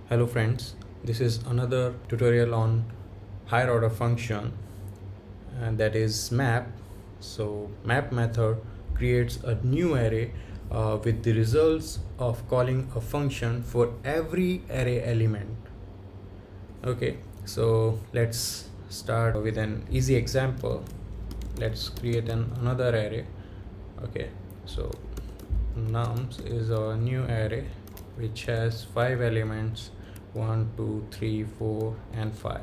Hello friends, this is another tutorial on higher order function and that is map. So map method creates a new array with the results of calling a function for every array element. Okay, so let's start with an easy example. Let's create another array. Okay, so nums is a new array which has 5 elements, 1 2 3 4 and 5.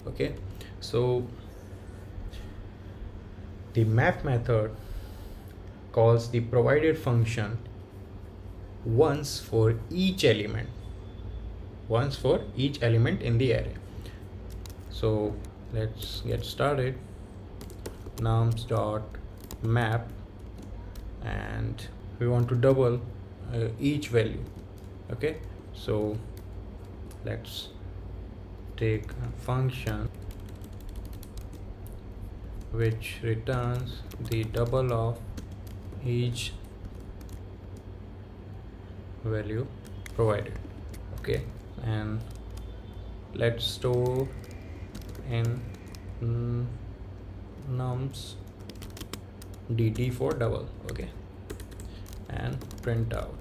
Okay, so the map method calls the provided function once for each element in the array. So let's get started. Nums dot map, and we want to double each value. Okay, so let's take a function which returns the double of each value provided. Okay, and let's store in nums dt for double. Okay, and print out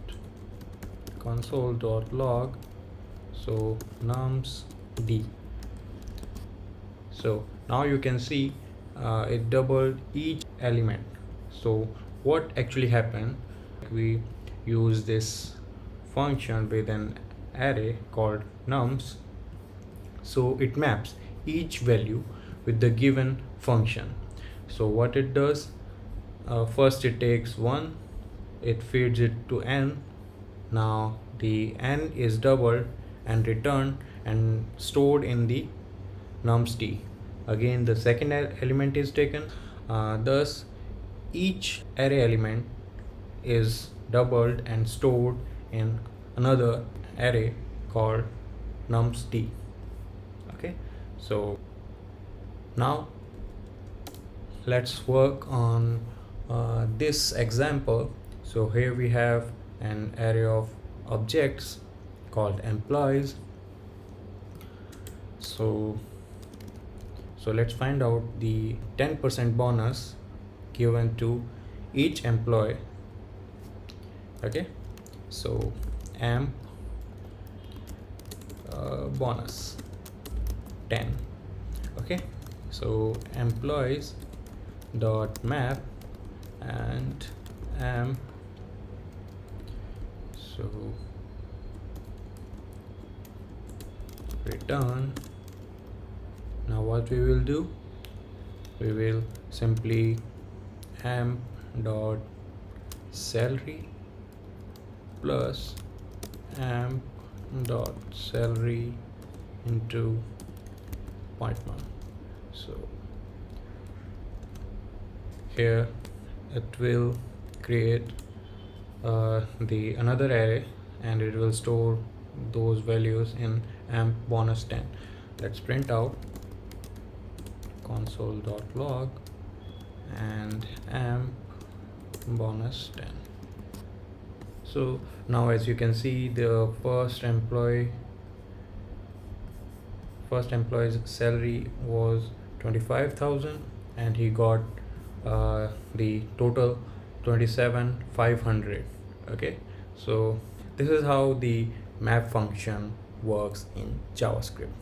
console.log so nums d. So now you can see it doubled each element. So what actually happened, we use this function with an array called nums, so it maps each value with the given function. So what it does, first it takes 1, it feeds it to n. Now the n is doubled and returned and stored in the nums d. Again the second element is taken, thus each array element is doubled and stored in another array called nums d. Okay, so now let's work on this example. So here we have an array of objects called employees. So let's find out the 10% bonus given to each employee. Okay, so amp bonus 10. Okay, so employees dot map and amp, so return. Now what we will do, we will simply amp dot salary plus amp dot salary into 0.1. So here it will create the another array and it will store those values in amp bonus 10. Let's print out console.log and amp bonus 10. So now as you can see, the first employee's salary was 25,000 and he got the total 27,500. Okay, so this is how the map function works in JavaScript.